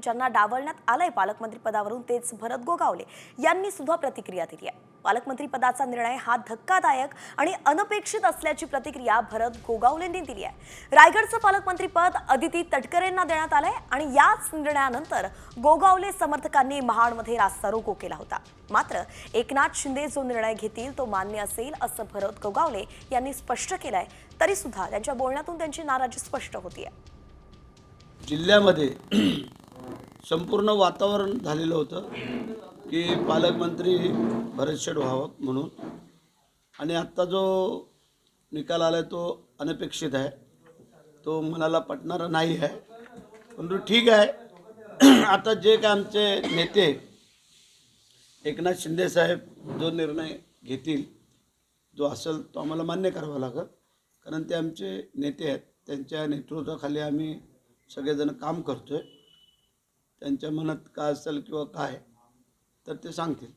ज्यांना डावलण्यात आलंय पालकमंत्री पदावरून तेच भरत गोगावले यांनी सुद्धा प्रतिक्रिया दिली आहे। पालकमंत्री पदाचा निर्णय हा धक्कादायक आणि अनपेक्षित असल्याची प्रतिक्रिया भरत गोगावलेंनी दिली आहे। रायगडचं पालकमंत्री पद अदिती तटकरेंना देण्यात आलंय आणि याच निर्णयानंतर गोगावले समर्थकांनी महाडमध्ये रास्ता रोको केला होता। मात्र एकनाथ शिंदे जो निर्णय घेतील तो मान्य असेल असं भरत गोगावले यांनी स्पष्ट केलंय। तरी सुद्धा त्यांच्या बोलण्यातून त्यांची नाराजी स्पष्ट होतीये। जिल्ह्यामध्ये संपूर्ण वातावरण झालेलं होतं की पालकमंत्री भरत शेठ व्हावं म्हणून, आणि आत्ता जो निकाल आला तो अनपेक्षित आहे, तो मनाला पटणारा नाही आहे। परंतु ठीक आहे, आता जे काय आमचे नेते एकनाथ शिंदे साहेब जो निर्णय घेतील जो असेल तो आम्हाला मान्य करावा लागेल, कारण ते आमचे नेते आहेत। त्यांच्या नेतृत्वाखाली आम्ही सगळेजण काम करतोय। त्यांच्या मनात काय असेल किंवा काय तर ते सांगतील।